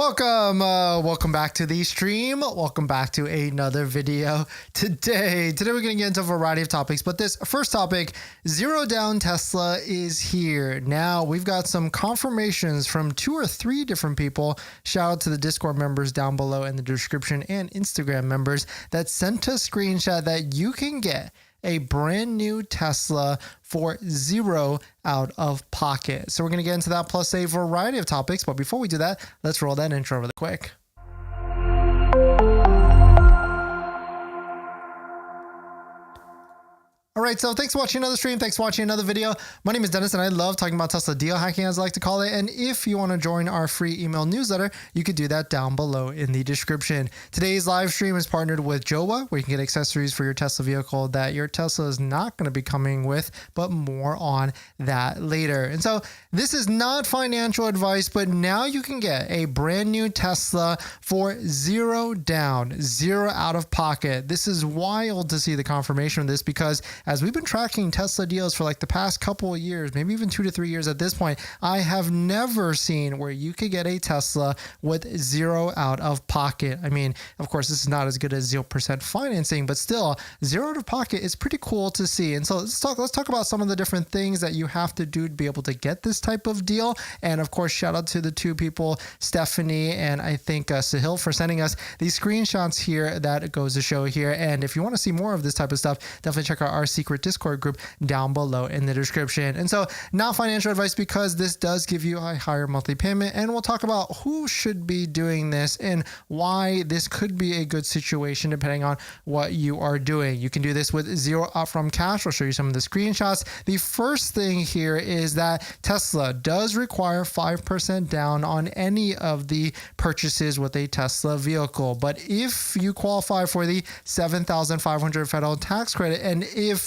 Welcome back to the stream. Welcome back to another video. Today we're going to get into a variety of topics, but this first topic, zero down Tesla is here. Now we've got some confirmations from 2 or 3 different people. Shout out to the Discord members down below in the description and Instagram members that sent a screenshot that you can get a brand new Tesla for zero out of pocket. So we're going to get into that plus a variety of topics. But before we do that, let's roll that intro really quick. All right, so thanks for watching another stream. Thanks for watching another video. My name is Dennis, and I love talking about Tesla deal hacking, as I like to call it. And if you want to join our free email newsletter, you could do that down below in the description. Today's live stream is partnered with Jowa, where you can get accessories for your Tesla vehicle that your Tesla is not going to be coming with, but more on that later. And so this is not financial advice, but now you can get a brand new Tesla for zero down, zero out of pocket. This is wild to see the confirmation of this, because as we've been tracking Tesla deals for like the past couple of years, maybe even 2 to 3 years at this point, I have never seen where you could get a Tesla with zero out of pocket. I mean, of course, this is not as good as 0% financing, but still, zero out of pocket is pretty cool to see. And so let's talk about some of the different things that you have to do to be able to get this type of deal. And of course, shout out to the 2 people, Stephanie and I think Sahil, for sending us these screenshots here that goes to show here. And if you want to see more of this type of stuff, definitely check out our secret Discord group down below in the description. And so, not financial advice, because this does give you a higher monthly payment, and we'll talk about who should be doing this and why this could be a good situation depending on what you are doing. You can do this with zero upfront cash. I'll show you some of the screenshots. The first thing here is that Tesla does require 5% down on any of the purchases with a Tesla vehicle. But if you qualify for the $7,500 federal tax credit, and if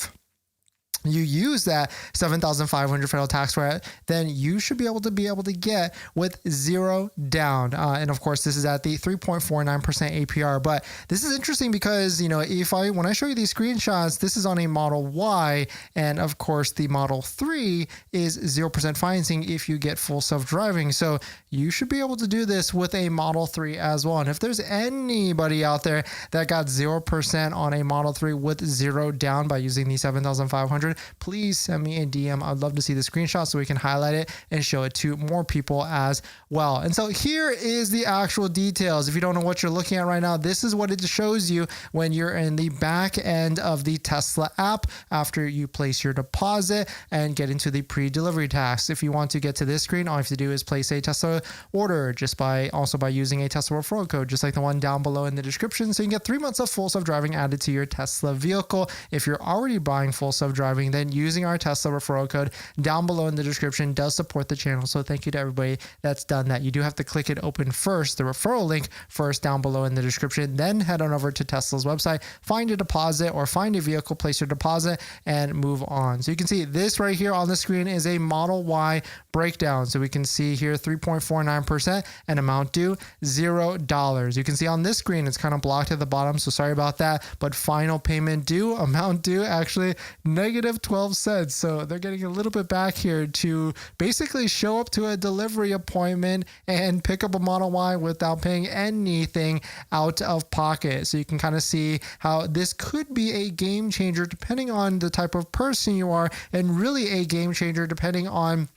you use that $7,500 federal tax credit, then you should be able to get with zero down. And of course, this is at the 3.49% APR. But this is interesting because, you know, when I show you these screenshots, this is on a Model Y, and of course, the Model 3 is 0% financing if you get full self-driving. So you should be able to do this with a Model 3 as well. And if there's anybody out there that got 0% on a Model 3 with zero down by using the $7,500, please send me a DM. I'd love to see the screenshot so we can highlight it and show it to more people as well. And so here is the actual details. If you don't know what you're looking at right now, this is what it shows you when you're in the back end of the Tesla app after you place your deposit and get into the pre-delivery task. If you want to get to this screen, all you have to do is place a Tesla order by using a Tesla referral code, just like the one down below in the description. So you can get 3 months of full self-driving added to your Tesla vehicle. If you're already buying full self-driving, then using our Tesla referral code down below in the description does support the channel. So thank you to everybody that's done that. You do have to click it open first, the referral link first down below in the description, then head on over to Tesla's website, find a deposit or find a vehicle, place your deposit, and move on. So you can see this right here on the screen is a Model Y breakdown. So we can see here 3.49% and amount due $0. You can see on this screen it's kind of blocked at the bottom, so sorry about that, but final payment due, amount due, actually negative 12 cents. So they're getting a little bit back here to basically show up to a delivery appointment and pick up a Model Y without paying anything out of pocket. So you can kind of see how this could be a game changer depending on the type of person you are, and really a game changer depending on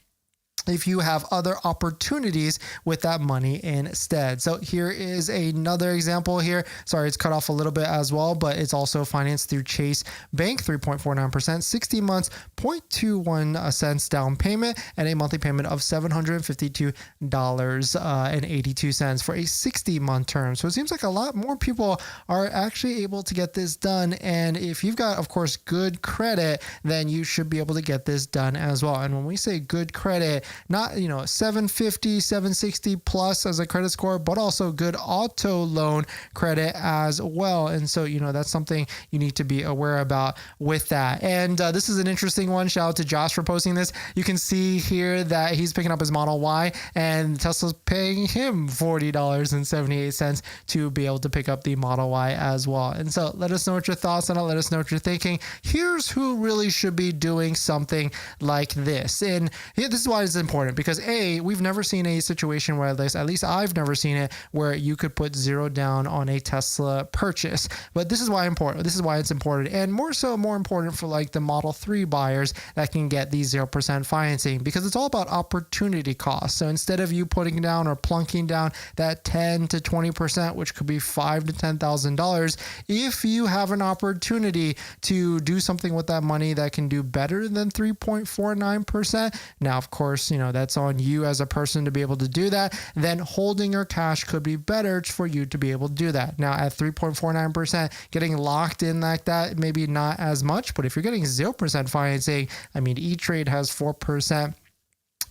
if you have other opportunities with that money instead. So here is another example here. Sorry, it's cut off a little bit as well, but it's also financed through Chase Bank, 3.49%, 60 months, 0.21 cents down payment, and a monthly payment of $752.82 for a 60-month term. So it seems like a lot more people are actually able to get this done. And if you've got, of course, good credit, then you should be able to get this done as well. And when we say good credit, not 750, 760 plus as a credit score, but also good auto loan credit as well. And so, that's something you need to be aware about with that. And this is an interesting one. Shout out to Josh for posting this. You can see here that he's picking up his Model Y, and Tesla's paying him $40.78 to be able to pick up the Model Y as well. And so let us know what your thoughts on it. Let us know what you're thinking. Here's who really should be doing something like this. And this is why it's important because we've never seen a situation where at least I've never seen it where you could put zero down on a Tesla purchase. But this is why it's important, and more important for like the Model 3 buyers that can get these 0% financing, because it's all about opportunity cost. So instead of you putting down or plunking down that 10 to 20%, which could be $5,000 to $10,000, if you have an opportunity to do something with that money that can do better than 3.49%, now of course, that's on you as a person to be able to do that, then holding your cash could be better for you to be able to do that. Now at 3.49%, getting locked in like that, maybe not as much, but if you're getting 0% financing, E-Trade has 4%.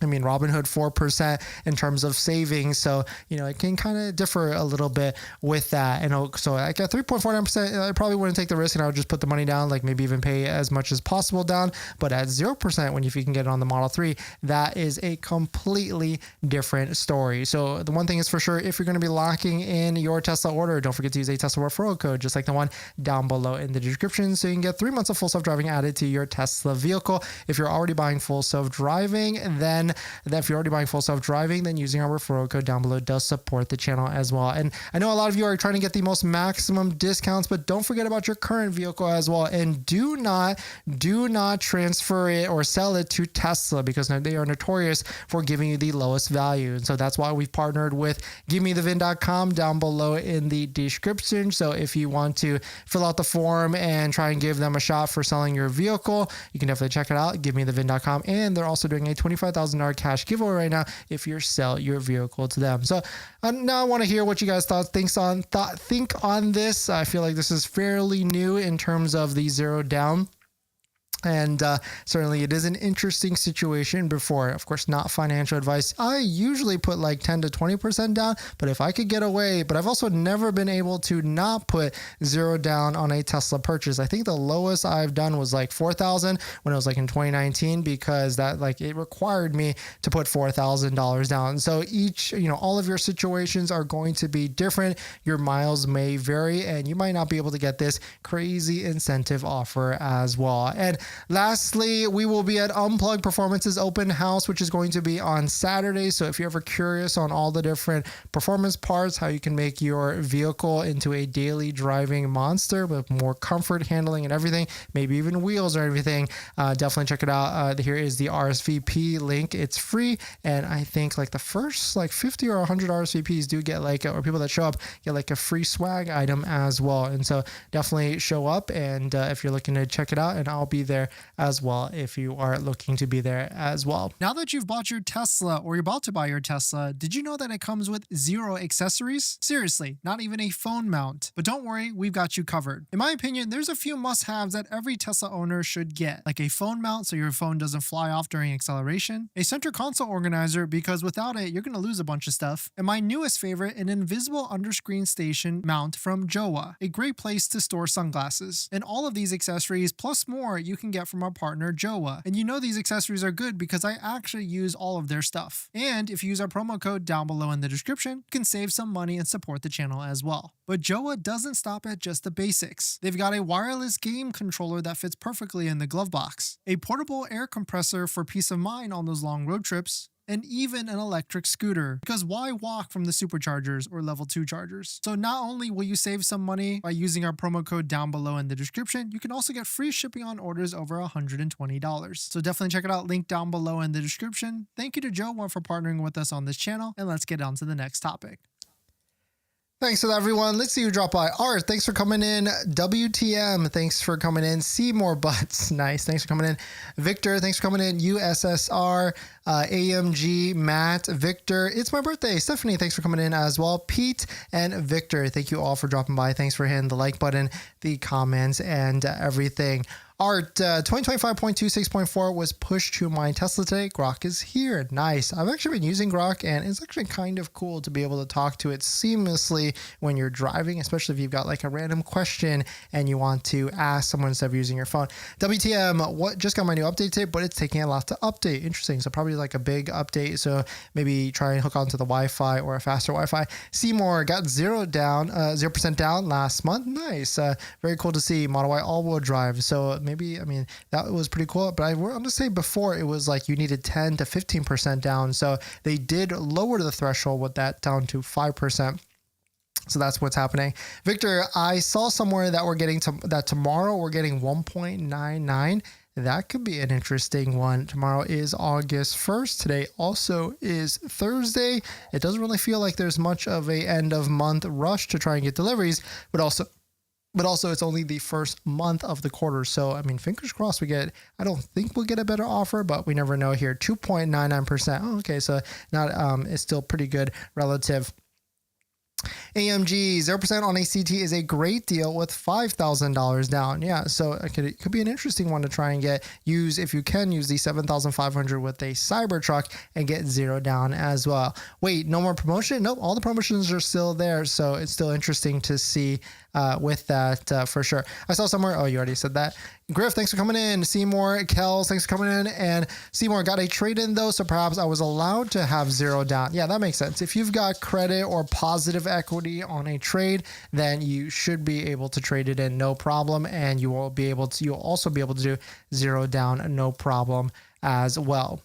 Robinhood 4% in terms of savings. So, it can kind of differ a little bit with that. And so like at 3.49%, I probably wouldn't take the risk and I would just put the money down, like maybe even pay as much as possible down. But at 0%, if you can get it on the Model 3, that is a completely different story. So the one thing is for sure, if you're going to be locking in your Tesla order, don't forget to use a Tesla referral code, just like the one down below in the description. So you can get 3 months of full self-driving added to your Tesla vehicle. If you're already buying full self-driving, then if you're already buying full self-driving, then using our referral code down below does support the channel as well. And I know a lot of you are trying to get the most maximum discounts, but don't forget about your current vehicle as well. And do not transfer it or sell it to Tesla, because they are notorious for giving you the lowest value. And so that's why we've partnered with GiveMeTheVin.com down below in the description. So if you want to fill out the form and try and give them a shot for selling your vehicle, you can definitely check it out, GiveMeTheVin.com. And they're also doing a $25,000 cash giveaway right now if you sell your vehicle to them. So now I want to hear what you guys think on this. I feel like this is fairly new in terms of the zero down. And certainly it is an interesting situation before. Of course, not financial advice. I usually put like 10 to 20% down, but if I could get away, but I've also never been able to not put zero down on a Tesla purchase. I think the lowest I've done was like 4,000 when it was like in 2019, because that it required me to put $4,000 down. So all of your situations are going to be different. Your miles may vary, and you might not be able to get this crazy incentive offer as well. And lastly, we will be at Unplugged Performance's open house, which is going to be on Saturday. So if you're ever curious on all the different performance parts, how you can make your vehicle into a daily driving monster with more comfort, handling, and everything, maybe even wheels or everything, definitely check it out. Here is the RSVP link. It's free, and I think like the first 50 or 100 RSVPs do get or people that show up get a free swag item as well. And so definitely show up, and if you're looking to check it out, and I'll be there as well if you are looking to be there as well. Now that you've bought your Tesla, or you're about to buy your Tesla, did you know that it comes with 0 accessories? Seriously, not even a phone mount. But don't worry, we've got you covered. In my opinion, there's a few must-haves that every Tesla owner should get, like a phone mount so your phone doesn't fly off during acceleration, a center console organizer because without it, you're going to lose a bunch of stuff, and my newest favorite, an invisible underscreen station mount from Jowa, a great place to store sunglasses. And all of these accessories plus more you can get from our partner Jowa. And these accessories are good because I actually use all of their stuff. And if you use our promo code down below in the description, you can save some money and support the channel as well. But Jowa doesn't stop at just the basics. They've got a wireless game controller that fits perfectly in the glove box, a portable air compressor for peace of mind on those long road trips, and even an electric scooter, because why walk from the superchargers or level 2 chargers? So not only will you save some money by using our promo code down below in the description, you can also get free shipping on orders over $120. So definitely check it out, link down below in the description. Thank you to Jowa for partnering with us on this channel, and let's get on to the next topic. Thanks to everyone. Let's see who dropped by. Art, thanks for coming in. WTM, thanks for coming in. Seymour Butts, nice. Thanks for coming in. Victor, thanks for coming in. USSR, AMG, Matt, Victor. It's my birthday. Stephanie, thanks for coming in as well. Pete and Victor, thank you all for dropping by. Thanks for hitting the like button, the comments, and everything. Art, 2025.26.4 was pushed to my Tesla today. Grok is here. Nice. I've actually been using Grok, and it's actually kind of cool to be able to talk to it seamlessly when you're driving, especially if you've got like a random question and you want to ask someone instead of using your phone. WTM, what just got my new update today, but it's taking a lot to update. Interesting. So probably really like a big update. So maybe try and hook onto the Wi-Fi or a faster Wi-Fi. Seymour got 0% down last month. Nice. Very cool to see. Model Y all-wheel drive. So maybe, I mean, that was pretty cool. But I want to say before it was like you needed 10 to 15% down. So they did lower the threshold with that down to 5%. So that's what's happening. Victor, I saw somewhere that we're getting that tomorrow we're getting 1.99. That could be an interesting one. Tomorrow is August 1st. Today also is Thursday. It doesn't really feel like there's much of a end of month rush to try and get deliveries, but also it's only the first month of the quarter. So, I mean, fingers crossed I don't think we'll get a better offer, but we never know here. 2.99%. Oh, okay. So it's still pretty good relative. AMG 0% on ACT is a great deal with $5,000 down. Yeah, so it could be an interesting one to try and use if you can use the 7,500 with a Cybertruck and get 0 down as well. Wait, no more promotion? Nope, all the promotions are still there, so it's still interesting to see with that for sure. I saw somewhere, oh, you already said that. Griff, thanks for coming in. Seymour, Kells, thanks for coming in. And Seymour got a trade-in though, so perhaps I was allowed to have 0 down. Yeah, that makes sense. If you've got credit or positive equity on a trade, then you should be able to trade it in no problem, and you'll also be able to do 0 down no problem as well.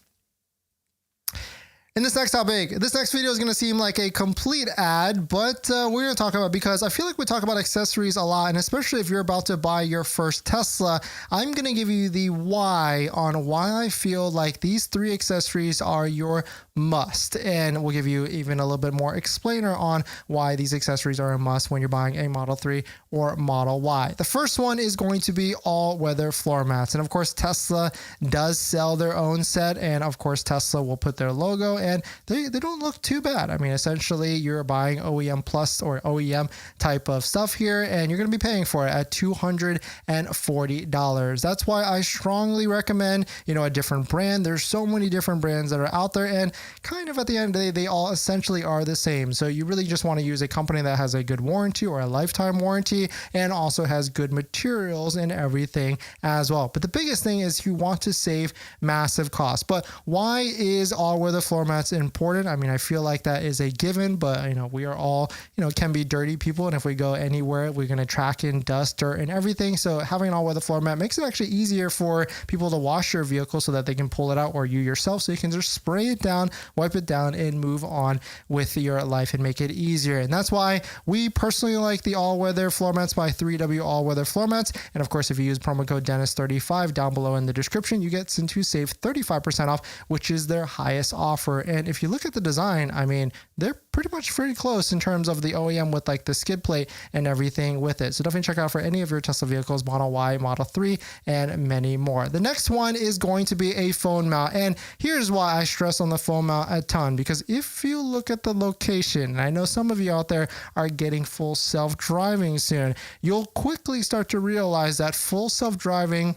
In this next topic, this next video is going to seem like a complete ad, but we're going to talk about, because I feel like we talk about accessories a lot, and especially if you're about to buy your first Tesla, I'm going to give you the why on why I feel like these 3 accessories are your must, and we'll give you even a little bit more explainer on why these accessories are a must when you're buying a Model 3 or Model Y. The first one is going to be all-weather floor mats, and of course Tesla does sell their own set, and of course Tesla will put their logo, and they don't look too bad. I mean, essentially you're buying OEM plus or OEM type of stuff here, and you're going to be paying for it at $240. That's why I strongly recommend, a different brand. There's so many different brands that are out there, and kind of at the end of the day, they all essentially are the same. So you really just want to use a company that has a good warranty or a lifetime warranty, and also has good materials and everything as well. But the biggest thing is you want to save massive costs. But why is all-weather floor mats important? I mean, I feel like that is a given, but we are all, can be dirty people. And if we go anywhere, we're going to track in dust, dirt, and everything. So having an all-weather floor mat makes it actually easier for people to wash your vehicle so that they can pull it out, or you yourself, so you can just spray it down, wipe it down, and move on with your life and make it easier. And that's why we personally like the all-weather floor mats by 3W All-Weather Floor Mats. And of course, if you use promo code DENNIS35 down below in the description, you get to save 35% off, which is their highest offer. And if you look at the design, I mean, they're pretty close in terms of the OEM with like the skid plate and everything with it. So definitely check out for any of your Tesla vehicles, Model Y, Model 3, and many more. The next one is going to be a phone mount. And here's why I stress on the phone mount a ton, because if you look at the location, and I know some of you out there are getting full self-driving soon, you'll quickly start to realize that full self-driving,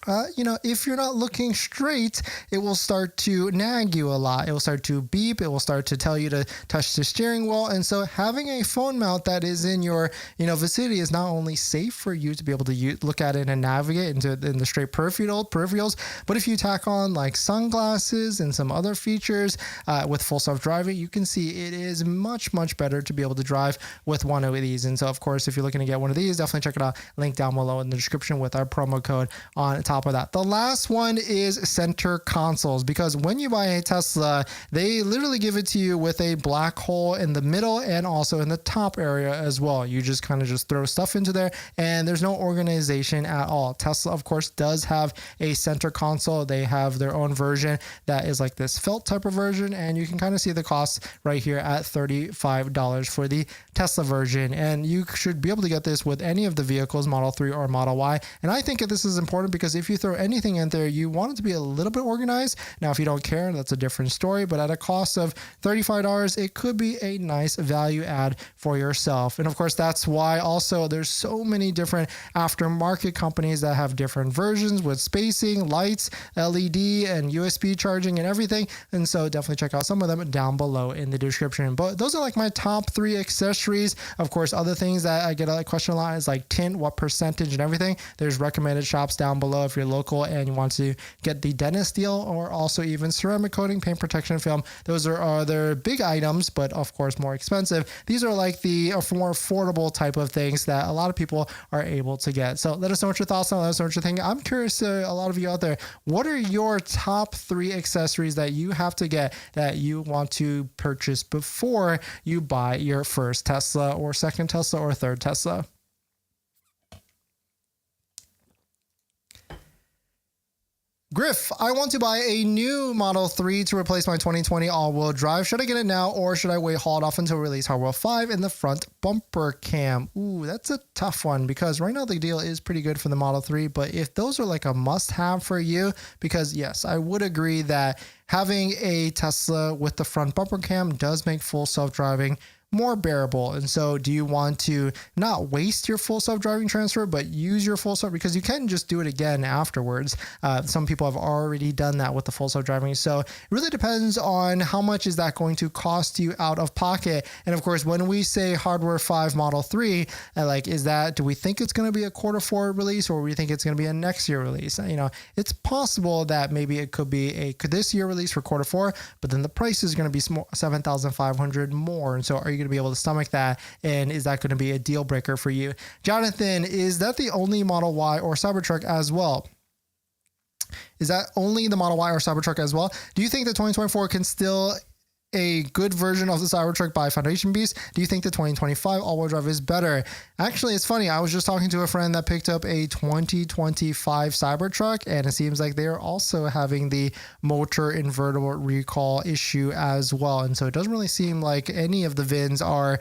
if you're not looking straight, it will start to nag you a lot. It will start to beep. It will start to tell you to touch the steering wheel. And so having a phone mount that is in your, vicinity is not only safe for you to be able to look at it and navigate in the straight peripherals, but if you tack on like sunglasses and some other features with full self-driving, you can see it is much, much better to be able to drive with one of these. And so, of course, if you're looking to get one of these, definitely check it out. Link down below in the description with our promo code on top of that. The last one is center consoles, because when you buy a Tesla, they literally give it to you with a black hole in the middle and also in the top area as well. You just kind of just throw stuff into there, and there's no organization at all. Tesla, of course, does have a center console. They have their own version that is like this felt type of version, and you can kind of see the cost right here at $35 for the Tesla version. And you should be able to get this with any of the vehicles, Model 3 or Model Y. And I think this is important because if you throw anything in there, you want it to be a little bit organized. Now, if you don't care, that's a different story, but at a cost of $35, it could be a nice value add for yourself. And of course, that's why also there's so many different aftermarket companies that have different versions with spacing, lights, LED, and USB charging and everything. And so definitely check out some of them down below in the description. But those are like my top 3 accessories. Of course, other things that I get a question a lot is like tint, what percentage and everything. There's recommended shops down below if you're local and you want to get the DENINS deal, or also even ceramic coating, paint protection film. Those are other big items, but of course more expensive. These are like the more affordable type of things that a lot of people are able to get. So let us know what your thoughts are. Let us know what you're thinking. I'm curious to a lot of you out there, what are your top 3 accessories that you have to get, that you want to purchase before you buy your first Tesla or second Tesla or third Tesla? Griff, I want to buy a new Model 3 to replace my 2020 all-wheel drive. Should I get it now, or should I wait, haul it off until release hardware 5 in the front bumper cam? Ooh, that's a tough one, because right now the deal is pretty good for the Model 3, but if those are like a must-have for you, because yes, I would agree that having a Tesla with the front bumper cam does make full self-driving more bearable. And so do you want to not waste your full self-driving transfer, but use your full self, because you can just do it again afterwards. Some people have already done that with the full self-driving. So it really depends on how much is that going to cost you out of pocket. And of course, when we say hardware 5 Model 3, do we think it's going to be a Q4 release, or do we think it's going to be a next year release? It's possible that maybe it could be a this year release for Q4, but then the price is going to be $7,500 more. And so are you going to be able to stomach that? And is that going to be a deal breaker for you? Jonathan, is that the only Model Y or Cybertruck as well? Is that only the Model Y or Cybertruck as well? Do you think the 2024 can still a good version of the Cybertruck by Foundation Beast? Do you think the 2025 all-wheel drive is better? Actually, it's funny. I was just talking to a friend that picked up a 2025 Cybertruck, and it seems like they're also having the motor inverter recall issue as well. And so it doesn't really seem like any of the VINs are,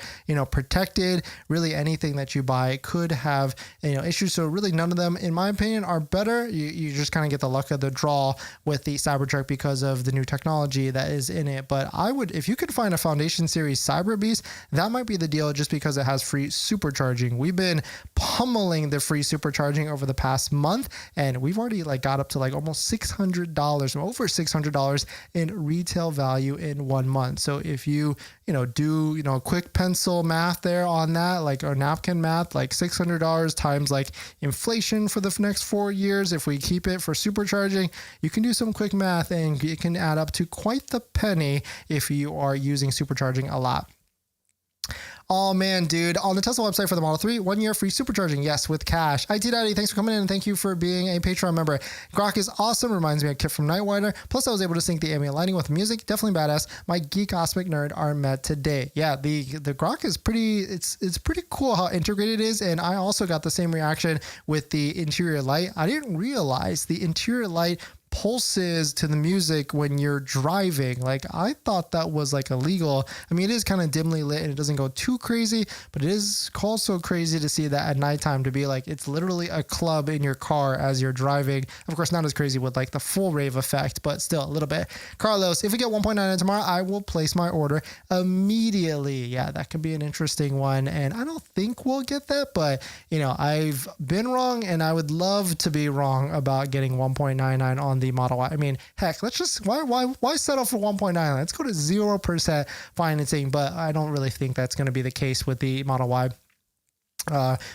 protected. Really, anything that you buy could have, issues. So really, none of them, in my opinion, are better. You just kind of get the luck of the draw with the Cybertruck because of the new technology that is in it. But if you could find a Foundation Series Cyber Beast, that might be the deal, just because it has free supercharging. We've been pummeling the free supercharging over the past month, and we've already got up to almost $600, over $600 in retail value in 1 month. So if you do quick pencil math there on that, or napkin math, $600 times inflation for the next 4 years, if we keep it for supercharging, you can do some quick math and it can add up to quite the penny if you are using supercharging a lot. Oh man, dude, on the Tesla website for the Model 3, 1 year free supercharging. Yes, with cash. IT Daddy, thanks for coming in, and thank you for being a Patreon member. Grok is awesome. Reminds me of Kip from Nightwider. Plus, I was able to sync the ambient lighting with music. Definitely badass. My geek cosmic nerd are met today. Yeah, the Grok is it's pretty cool how integrated it is. And I also got the same reaction with the interior light. I didn't realize the interior light pulses to the music when you're driving. I thought that was illegal. I mean, it is kind of dimly lit and it doesn't go too crazy, but it is also crazy to see that at nighttime, to be it's literally a club in your car as you're driving. Of course, not as crazy with the full rave effect, but still a little bit. Carlos, if we get 1.9 tomorrow, I will place my order immediately. Yeah, that could be an interesting one. And I don't think we'll get that, but I've been wrong, and I would love to be wrong about getting 1.99 on the Model Y. I mean, heck, let's just why settle for 1.9? Let's go to 0% financing, but I don't really think that's going to be the case with the Model Y,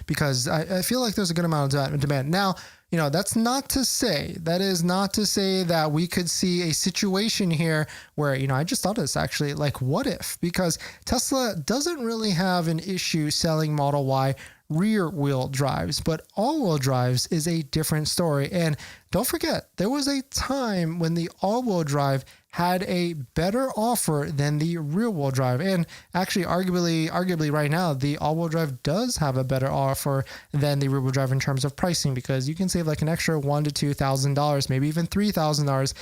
because I feel like there's a good amount of demand. Now, that's not to say that we could see a situation here where, I just thought of this actually, what if? Because Tesla doesn't really have an issue selling Model Y rear wheel drives, but all wheel drives is a different story. And don't forget, there was a time when the all wheel drive had a better offer than the rear wheel drive. And actually, arguably right now, the all wheel drive does have a better offer than the rear wheel drive in terms of pricing, because you can save an extra $1,000 to $2,000, maybe even $3,000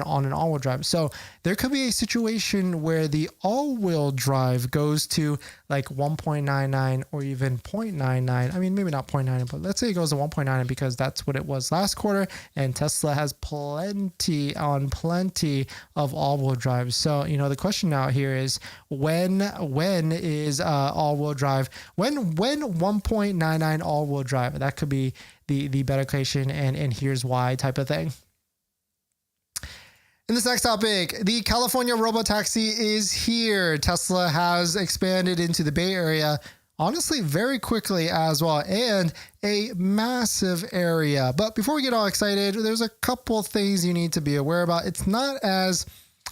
on an all wheel drive. So there could be a situation where the all wheel drive goes to 1.99 or even 0.99. I mean, maybe not 0.9, but let's say it goes to 1.9, because that's what it was last quarter. And Tesla has plenty of all-wheel drive. So, the question now here is when is all-wheel drive? When 1.99 all-wheel drive? That could be the better question, and here's why type of thing. In this next topic, the California robotaxi is here. Tesla has expanded into the Bay Area honestly very quickly as well, and a massive area. But before we get all excited, there's a couple things you need to be aware about. It's not as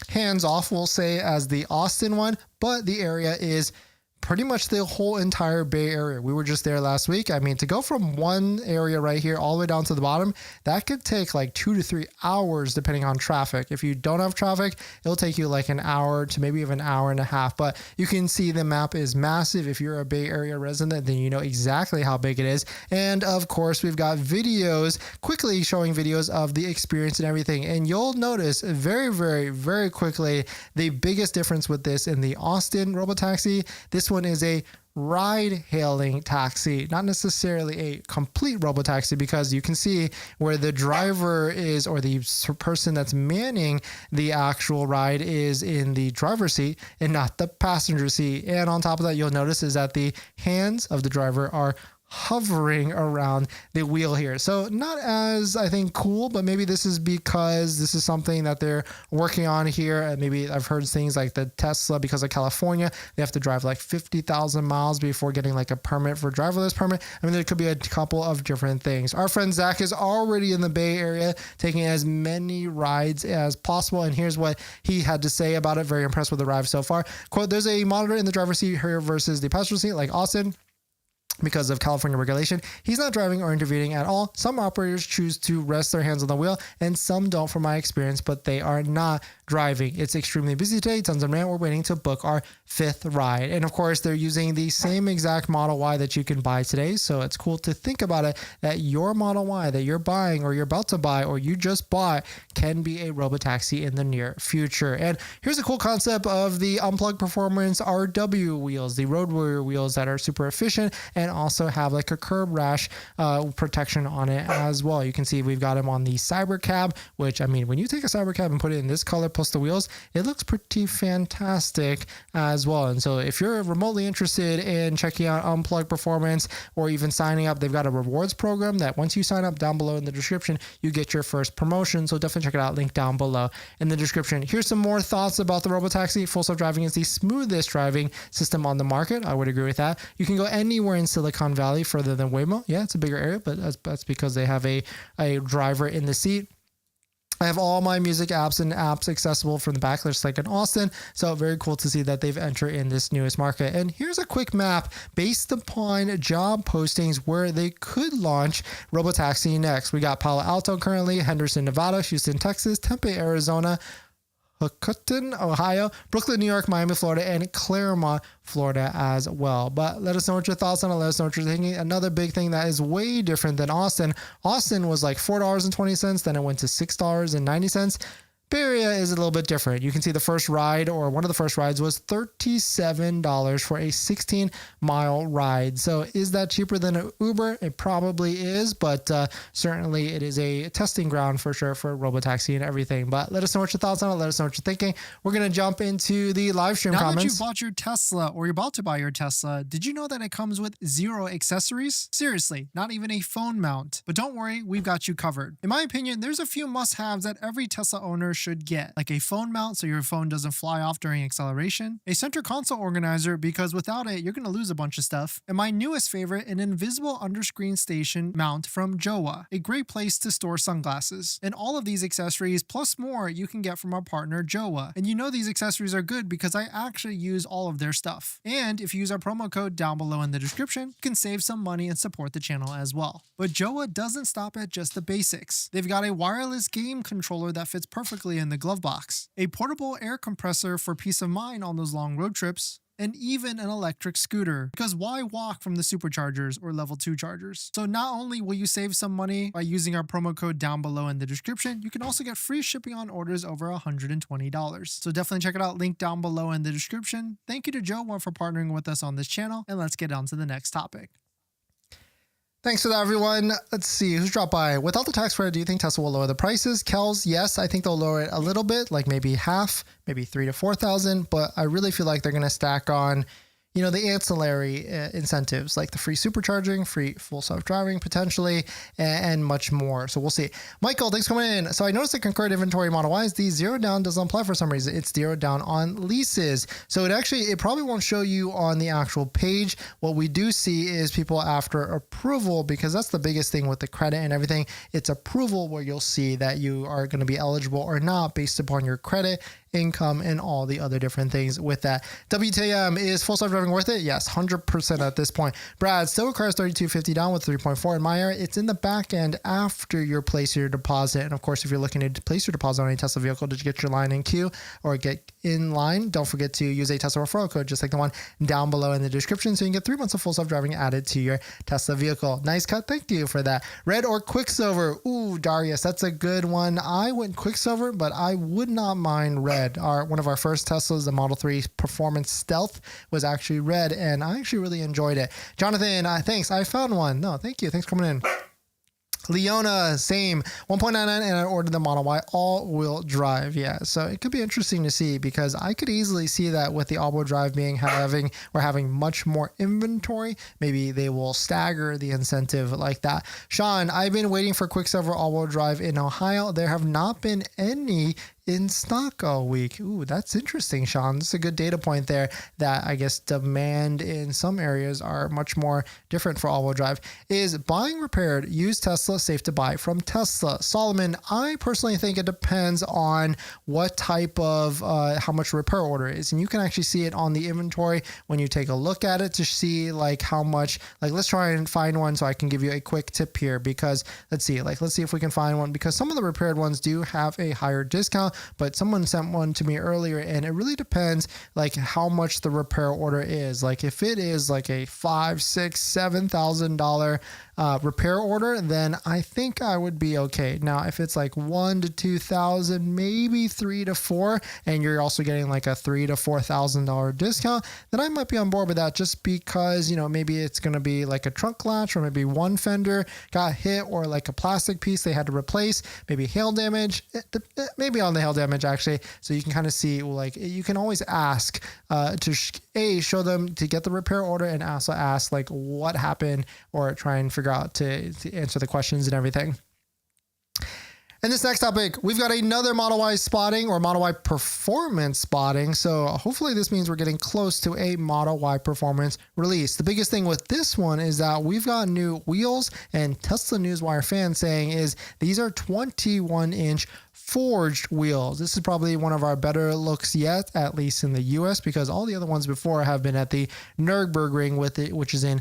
hands-off, we'll say, as the Austin one, but the area is pretty much the whole entire Bay Area. We were just there last week. I mean, to go from one area right here all the way down to the bottom, that could take like 2 to 3 hours depending on traffic. If you don't have traffic, it'll take you like an hour to maybe even an hour and a half. But you can see the map is massive. If you're a Bay Area resident, then you know exactly how big it is. And of course, we've got videos, quickly showing videos of the experience and everything. And you'll notice very, very, very quickly the biggest difference with this in the Austin robotaxi. This one is a ride-hailing taxi, not necessarily a complete robotaxi, because you can see where the driver is, or the person that's manning the actual ride is in the driver's seat and not the passenger seat. And on top of that, you'll notice is that the hands of the driver are hovering around the wheel here. So not as, I think, cool, but maybe this is because this is something that they're working on here. And maybe I've heard things like the Tesla, because of California, they have to drive like 50,000 miles before getting like a permit for driverless permit. I mean, there could be a couple of different things. Our friend Zach is already in the Bay Area taking as many rides as possible. And here's what he had to say about it. Very impressed with the ride so far. Quote, "There's a monitor in the driver's seat here versus the passenger seat like Austin. Because of California regulation, he's not driving or intervening at all. Some operators choose to rest their hands on the wheel, and some don't from my experience, but they are not driving. It's extremely busy today. Tons of demand. We're waiting to book our 5th ride." And of course, they're using the same exact Model Y that you can buy today. So it's cool to think about it, that your Model Y that you're buying, or you're about to buy, or you just bought, can be a robotaxi in the near future. And here's a cool concept of the Unplugged Performance RW wheels, the road warrior wheels that are super efficient and also have like a curb rash protection on it as well. You can see we've got them on the Cyber Cab, which, I mean, when you take a Cyber Cab and put it in this color plus the wheels, it looks pretty fantastic as well. And so if you're remotely interested in checking out Unplugged Performance, or even signing up, they've got a rewards program that once you sign up, down below in the description, you get your first promotion. So definitely check it out. Link down below in the description. Here's some more thoughts about the robotaxi. Full self-driving is the smoothest driving system on the market. I would agree with that. You can go anywhere in Silicon Valley further than Waymo. Yeah, it's a bigger area, but that's because they have a driver in the seat. I have all my music apps and apps accessible from the back, just like in Austin. So very cool to see that they've entered in this newest market. And here's a quick map based upon job postings where they could launch robotaxi next. We got Palo Alto currently, Henderson, Nevada, Houston, Texas, Tempe, Arizona, Hocutton, Ohio, Brooklyn, New York, Miami, Florida, and Claremont, Florida as well. But let us know what your thoughts on it. Let us know what you're thinking. Another big thing that is way different than Austin. Austin was like $4.20, then it went to $6.90. Bay Area is a little bit different. You can see the first ride, or one of the first rides, was $37 for a 16-mile ride. So is that cheaper than an Uber? It probably is, but certainly it is a testing ground for sure for robotaxi and everything. But let us know what your thoughts on it. Let us know what you're thinking. We're going to jump into the live stream comments. Now that you've bought your Tesla, or you're about to buy your Tesla, did you know that it comes with 0 accessories? Seriously, not even a phone mount. But don't worry, we've got you covered. In my opinion, there's a few must-haves that every Tesla owner should get, like a phone mount so your phone doesn't fly off during acceleration, a center console organizer because without it you're going to lose a bunch of stuff, and my newest favorite, an invisible underscreen station mount from Jowa, a great place to store sunglasses. And all of these accessories plus more you can get from our partner Jowa. And you know these accessories are good because I actually use all of their stuff. And if you use our promo code down below in the description, you can save some money and support the channel as well. But Jowa doesn't stop at just the basics. They've got a wireless game controller that fits perfectly in the glove box, a portable air compressor for peace of mind on those long road trips, and even an electric scooter, because why walk from the superchargers or level 2 chargers? So not only will you save some money by using our promo code down below in the description, you can also get free shipping on orders over $120. So definitely check it out, link down below in the description. Thank you to Jowa for partnering with us on this channel, and let's get on to the next topic. Thanks for that, everyone. Let's see who's dropped by. Without the tax credit, do you think Tesla will lower the prices? Kels, yes, I think they'll lower it a little bit, like maybe half, maybe 3,000 to 4,000. But I really feel like they're going to stack on, the ancillary incentives like the free supercharging, free full self-driving potentially, and much more. So we'll see. Michael, thanks for coming in. So I noticed the concurrent inventory Model Y is the zero down doesn't apply for some reason. It's zero down on leases. So it probably won't show you on the actual page. What we do see is people after approval, because that's the biggest thing with the credit and everything. It's approval where you'll see that you are going to be eligible or not based upon your credit, income, and all the other different things with that. WTM, is full self-driving worth it? Yes, 100% at this point. Brad, still requires $32.50 down with 3.4 in my area. It's in the back end after you place your deposit. And of course, if you're looking to place your deposit on a Tesla vehicle, did you get your line in queue or get in line? Don't forget to use a Tesla referral code, just like the one down below in the description, so you can get 3 months of full self-driving added to your Tesla vehicle. Nice cut. Thank you for that. Red or Quicksilver? Ooh, Darius, that's a good one. I went Quicksilver, but I would not mind red. One of our first Teslas, the Model 3 Performance Stealth, was actually red, and I actually really enjoyed it. Jonathan, thanks. I found one. No, thank you. Thanks for coming in. Leona, same 1.99, and I ordered the Model Y all-wheel drive. Yeah, so it could be interesting to see, because I could beasily see that with the all-wheel drive having much more inventory. Maybe they will stagger the incentive like that. Sean, I've been waiting for Quicksilver all-wheel drive in Ohio. There have not been any in stock all week. Ooh, that's interesting, Sean. That's a good data point there, that I guess demand in some areas are much more different for all-wheel drive. Is buying repaired used Tesla safe to buy from Tesla? Solomon, I personally think it depends on what type of how much repair order is, and you can actually see it on the inventory when you take a look at it to see like how much. Like, let's try and find one so I can give you a quick tip here, because let's see if we can find one, because some of the repaired ones do have a higher discount. But someone sent one to me earlier, and it really depends like how much the repair order is. Like if it is like a $5,000, $6,000, $7,000 repair order, then I think I would be okay. Now, if it's like $1,000 to $2,000, maybe $3,000 to $4,000, and you're also getting like a $3,000 to $4,000 discount, then I might be on board with that, just because maybe it's going to be like a trunk latch, or maybe one fender got hit, or like a plastic piece they had to replace, maybe hail damage, maybe on the hail damage actually. So you can kind of see, like, you can always ask to show them to get the repair order, and also ask like what happened, or try and figure out to answer the questions and everything. And this next topic, we've got another Model Y spotting, or Model Y Performance spotting. So hopefully this means we're getting close to a Model Y Performance release. The biggest thing with this one is that we've got new wheels, and Tesla Newswire fans saying is these are 21-inch forged wheels. This is probably one of our better looks yet, at least in the US, because all the other ones before have been at the Nürburgring which is in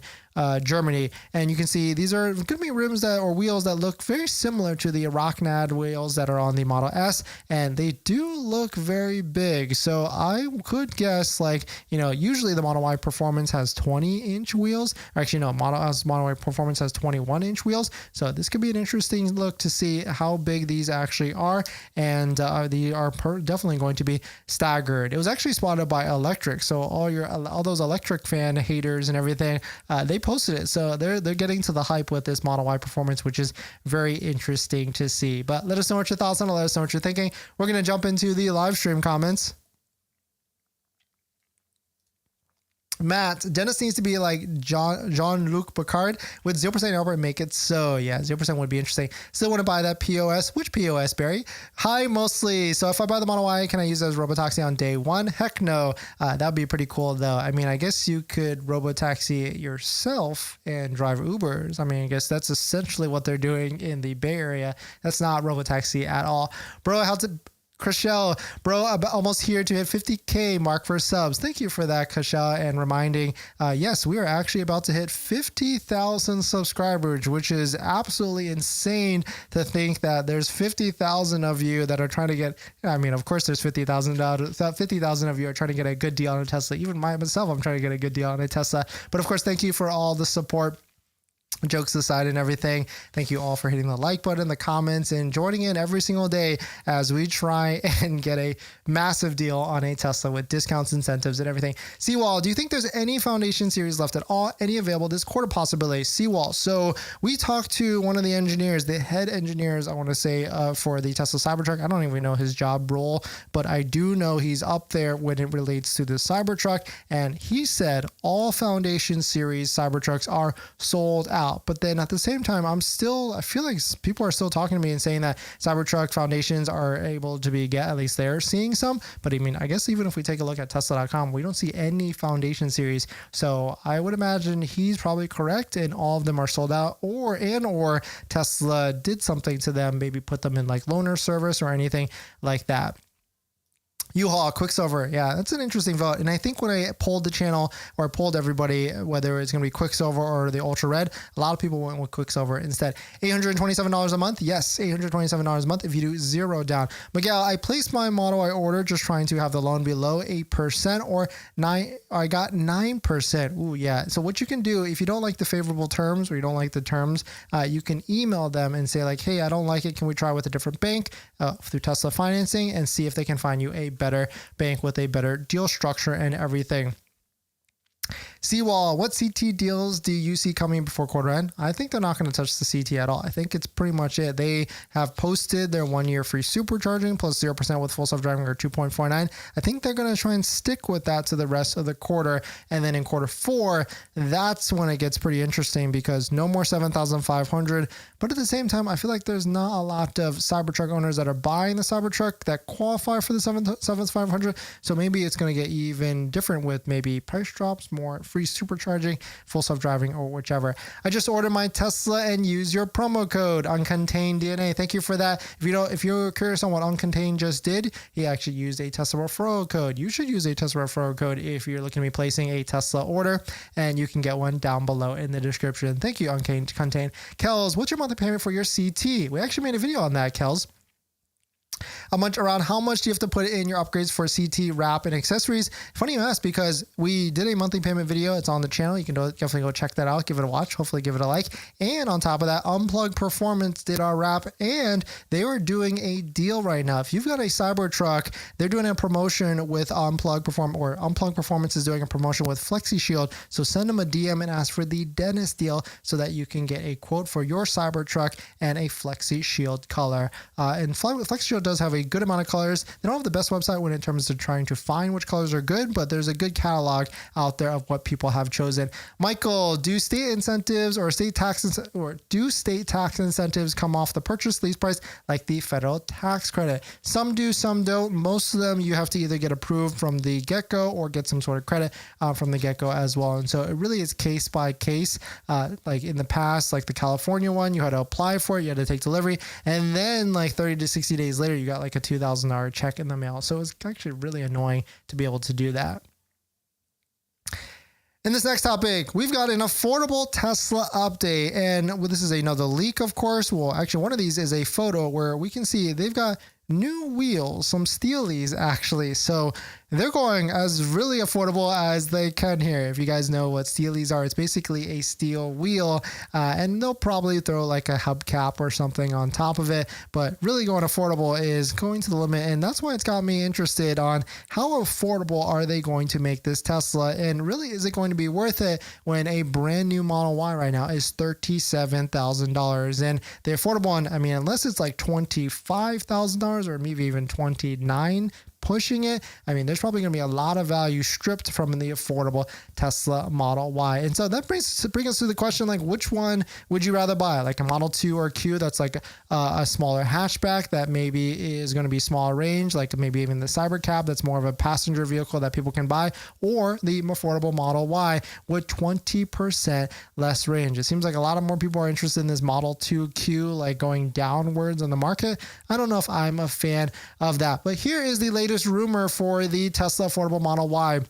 Germany. And you can see these are going to be rims or wheels that look very similar to the Arachnid wheels that are on the Model S, and they do look very big. So I could guess, like, usually the Model Y Performance has 20-inch wheels. Or actually, no, Model Y Performance has 21-inch wheels. So this could be an interesting look to see how big these actually are, and they are definitely going to be staggered. It was actually spotted by Electric, so all those Electric fan haters and everything, they posted it. So they're getting to the hype with this Model Y Performance, which is very interesting to see. But let us know what your thoughts on it. Let us know what you're thinking. We're going to jump into the live stream comments. Matt, Dennis needs to be like Jean-Luc Picard with 0% APR and make it so. Yeah, 0% would be interesting. Still want to buy that POS. Which POS, Barry? Hi, mostly. So if I buy the Model Y, can I use it as robotaxi on day one? Heck no. That would be pretty cool, though. I mean, I guess you could robotaxi yourself and drive Ubers. I mean, I guess that's essentially what they're doing in the Bay Area. That's not robotaxi at all. Bro, how's it? Krishel, bro, I'm almost here to hit 50K mark for subs. Thank you for that, Krishel, and reminding, yes, we are actually about to hit 50,000 subscribers, which is absolutely insane to think that there's 50,000 of you that are trying to get, I mean, of course there's 50,000 of you are trying to get a good deal on a Tesla. Even myself, I'm trying to get a good deal on a Tesla. But of course, thank you for all the support Jokes aside and everything, thank you all for hitting the like button, the comments, and joining in every single day as we try and get a massive deal on a Tesla with discounts, incentives, and everything. Seawall, do you think there's any Foundation series left at all? Any available this quarter possibility? Seawall. So we talked to one of the engineers, the head engineers, I want to say, for the Tesla Cybertruck. I don't even know his job role, but I do know he's up there when it relates to the Cybertruck. And he said all Foundation series Cybertrucks are sold out. But then at the same time, I feel like people are still talking to me and saying that Cybertruck Foundations are able to at least they're seeing some. But I mean, I guess even if we take a look at Tesla.com, we don't see any Foundation series. So I would imagine he's probably correct and all of them are sold out, or Tesla did something to them, maybe put them in like loaner service or anything like that. U-Haul, Quicksilver. Yeah, that's an interesting vote. And I think when I polled the channel, or I polled everybody, whether it's going to be Quicksilver or the Ultra Red, a lot of people went with Quicksilver instead. $827 a month. Yes, $827 a month if you do 0 down. Miguel, I placed my model I ordered just trying to have the loan below 8% or 9. I got 9%. Ooh, yeah. So what you can do, if you don't like the favorable terms or you don't like the terms, you can email them and say like, hey, I don't like it. Can we try with a different bank through Tesla financing and see if they can find you a better bank with a better deal structure and everything. Seawall, what CT deals do you see coming before quarter end? I think they're not going to touch the CT at all. I think it's pretty much it. They have posted their 1 year free supercharging plus 0% with full self-driving or 2.49. I think they're going to try and stick with that to the rest of the quarter. And then in quarter 4, that's when it gets pretty interesting because no more 7,500. But at the same time, I feel like there's not a lot of Cybertruck owners that are buying the Cybertruck that qualify for the 7,500. So maybe it's going to get even different with maybe price drops, more free supercharging, full self-driving, or whichever. I just ordered my Tesla and use your promo code Uncontained DNA. Thank you for that. If you're curious on what Uncontained just did, he actually used a Tesla referral code. You should use a Tesla referral code if you're looking to be placing a Tesla order, and you can get one down below in the description. Thank you, Uncontained. Kels, what's your monthly payment for your CT? We actually made a video on that, Kels. Around how much do you have to put in your upgrades for CT, wrap, and accessories? Funny you ask, because we did a monthly payment video. It's on the channel. You can definitely go check that out. Give it a watch. Hopefully give it a like. And on top of that, Unplugged Performance did our wrap, and they were doing a deal right now. If you've got a Cybertruck, they're doing a promotion with Unplugged Performance, or Unplugged Performance is doing a promotion with Flexi Shield. So send them a DM and ask for the DENINS deal so that you can get a quote for your Cybertruck and a Flexi Shield color. And Flexi Shield does have a good amount of colors. They don't have the best website when in terms of trying to find which colors are good, but there's a good catalog out there of what people have chosen. Michael, do state incentives or state tax incentives come off the purchase lease price like the federal tax credit? Some do, some don't. Most of them you have to either get approved from the get-go or get some sort of credit from the get-go as well. And so it really is case by case. Like in the past, like the California one, you had to apply for it, you had to take delivery, and then like 30 to 60 days later, you got like a $2,000 check in the mail. So it's actually really annoying to be able to do that. In this next topic, we've got an affordable Tesla update, and this is another leak, of course. Well, actually, one of these is a photo where we can see they've got new wheels, some steelies actually. So they're going as really affordable as they can here. If you guys know what steelies are, it's basically a steel wheel, and they'll probably throw like a hubcap or something on top of it. But really going affordable is going to the limit, and that's why it's got me interested on how affordable are they going to make this Tesla, and really is it going to be worth it when a brand new Model Y right now is $37,000, and the affordable one, I mean, unless it's like $25,000 or maybe even $29,000. Pushing it, I mean, there's probably going to be a lot of value stripped from the affordable Tesla Model Y. And so that brings us to the question, like, which one would you rather buy? Like a Model 2 or Q that's like a smaller hatchback that maybe is going to be smaller range, like maybe even the Cybercab that's more of a passenger vehicle that people can buy, or the affordable Model Y with 20% less range. It seems like a lot of more people are interested in this Model 2 Q, like going downwards on the market. I don't know if I'm a fan of that, but here is the latest rumor for the Tesla affordable Model Y,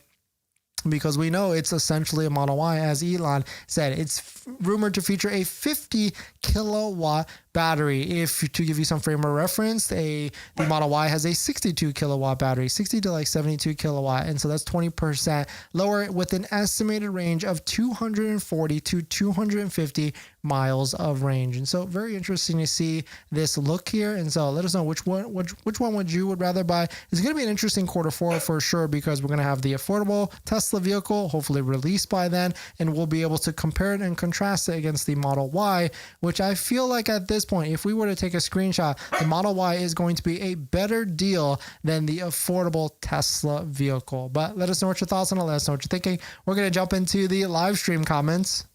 because we know it's essentially a Model Y. As Elon said, it's rumored to feature a 50 kilowatt battery. If to give you some frame of reference, the Model Y has a 62 kilowatt battery, 60 to like 72 kilowatt. And so that's 20% lower with an estimated range of 240 to 250 miles of range. And so very interesting to see this look here. And so let us know which one would you would rather buy. It's going to be an interesting Q4 for sure, because we're going to have the affordable Tesla vehicle hopefully released by then, and we'll be able to compare it and contrast it against the Model Y, which I feel like at this point, if we were to take a screenshot, the Model Y is going to be a better deal than the affordable Tesla vehicle. But let us know what your thoughts on it. Let us know what you're thinking. We're going to jump into the live stream comments.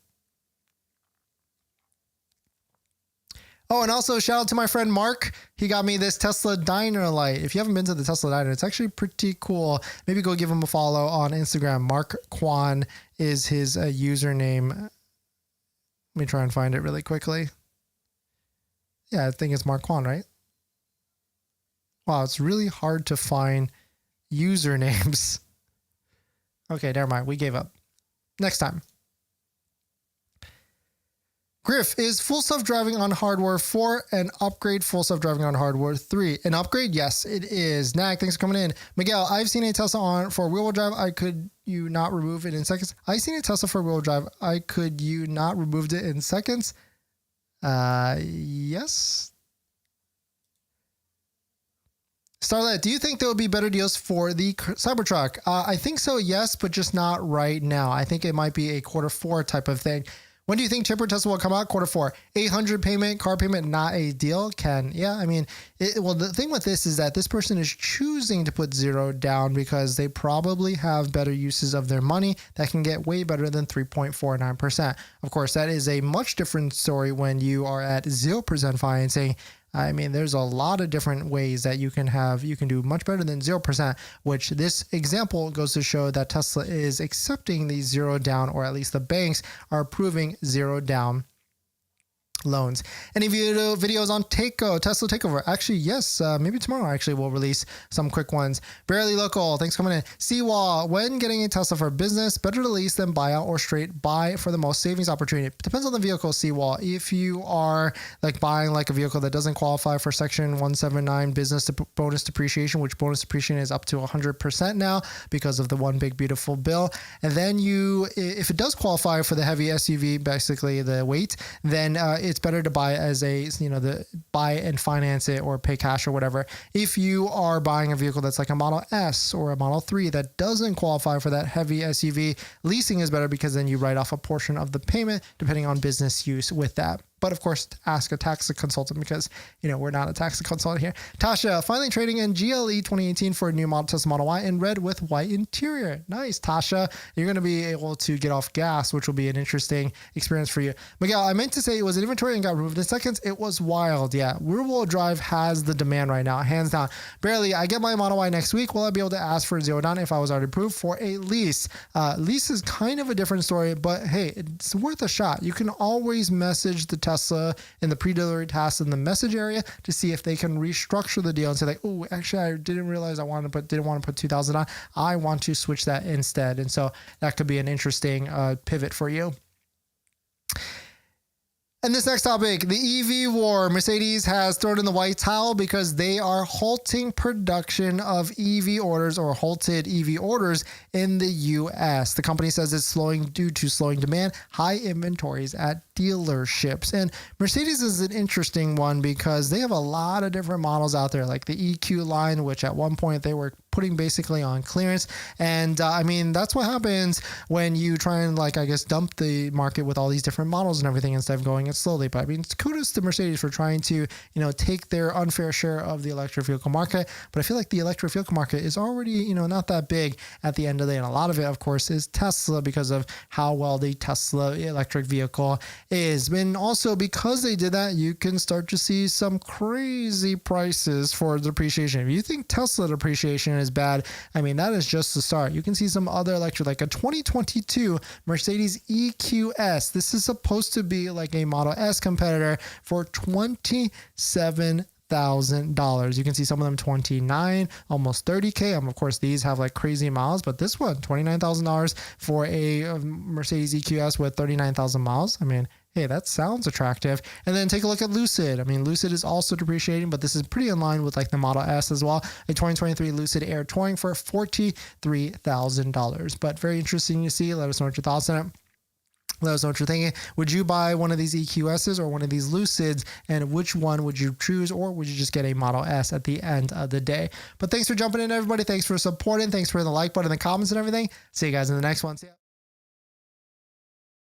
Oh, and also shout out to my friend Mark. He got me this Tesla Diner light. If you haven't been to the Tesla Diner, it's actually pretty cool. Maybe go give him a follow on Instagram. Mark Kwan is his username. Let me try and find it really quickly. Yeah, I think it's Mark Kwan, right? Wow, it's really hard to find usernames. Okay, never mind. We gave up. Next time. Griff, is full self-driving on hardware 4 an upgrade? Full self-driving on hardware 3 an upgrade? Yes, it is. Nag, thanks for coming in. Miguel, I've seen a Tesla on for wheel drive. Could you not remove it in seconds? I've seen a Tesla for wheel drive. Could you not removed it in seconds? Yes. Starlet, do you think there will be better deals for the Cybertruck? I think so, yes, but just not right now. I think it might be a Q4 type of thing. When do you think chipper Tesla will come out? Q4. 800 payment, car payment, not a deal. Yeah, I mean, well, the thing with this is that this person is choosing to put 0 down because they probably have better uses of their money that can get way better than 3.49%. Of course, that is a much different story when you are at 0% financing. I mean, there's a lot of different ways that you can do much better than 0%, which this example goes to show that Tesla is accepting the 0 down, or at least the banks are approving 0 down loans. Any videos on Tesla takeover? Actually, yes. Maybe tomorrow actually we'll release some quick ones. Barely local. Thanks for coming in. Seawall, when getting a Tesla for business, better to lease than buy out or straight buy for the most savings opportunity? Depends on the vehicle, Seawall. If you are like buying like a vehicle that doesn't qualify for Section 179 business bonus depreciation, which bonus depreciation is up to 100% now because of the one big beautiful bill, and then if it does qualify for the heavy SUV, basically the weight, then it's better to buy as buy and finance it or pay cash or whatever. If you are buying a vehicle that's like a Model S or a Model 3 that doesn't qualify for that heavy SUV, leasing is better because then you write off a portion of the payment depending on business use with that. But of course, ask a tax consultant because, we're not a tax consultant here. Tasha, finally trading in GLE 2018 for a new Tesla Model Y in red with white interior. Nice, Tasha. You're going to be able to get off gas, which will be an interesting experience for you. Miguel, I meant to say it was in inventory and got removed in seconds. It was wild. Yeah, rear-wheel drive has the demand right now, hands down. Barely, I get my Model Y next week. Will I be able to ask for 0 down if I was already approved for a lease? Lease is kind of a different story, but hey, it's worth a shot. You can always message the Tesla in the pre-delivery task in the message area to see if they can restructure the deal and say like, oh, actually, I didn't realize didn't want to put 2,000 on. I want to switch that instead. And so that could be an interesting pivot for you. And this next topic, the EV war. Mercedes has thrown in the white towel because they are halting production of EV orders or halted EV orders in the US. The company says it's slowing due to slowing demand, high inventories at dealerships. And Mercedes is an interesting one because they have a lot of different models out there, like the EQ line, which at one point they were putting basically on clearance. And I mean, that's what happens when you try and dump the market with all these different models and everything instead of going it slowly. But I mean, kudos to Mercedes for trying to, take their unfair share of the electric vehicle market. But I feel like the electric vehicle market is already, not that big at the end of the day. And a lot of it, of course, is Tesla because of how well the Tesla electric vehicle is. And also because they did that, you can start to see some crazy prices for depreciation. If you think Tesla depreciation is bad, I mean, that is just the start. You can see some other electric, like a 2022 Mercedes EQS. This is supposed to be like a Model S competitor for $27,000. You can see some of them 29, almost 30K. Of course, these have like crazy miles, but this one, $29,000 for a Mercedes EQS with 39,000 miles. I mean, Hey, that sounds attractive. And then take a look at Lucid. I mean, Lucid is also depreciating, but this is pretty in line with like the Model S as well. A 2023 Lucid Air Touring for $43,000. But very interesting to see. Let us know what your thoughts on it. Let us know what you're thinking. Would you buy one of these EQSs or one of these Lucids? And which one would you choose? Or would you just get a Model S at the end of the day? But thanks for jumping in, everybody. Thanks for supporting. Thanks for the like button, the comments, and everything. See you guys in the next one. See ya.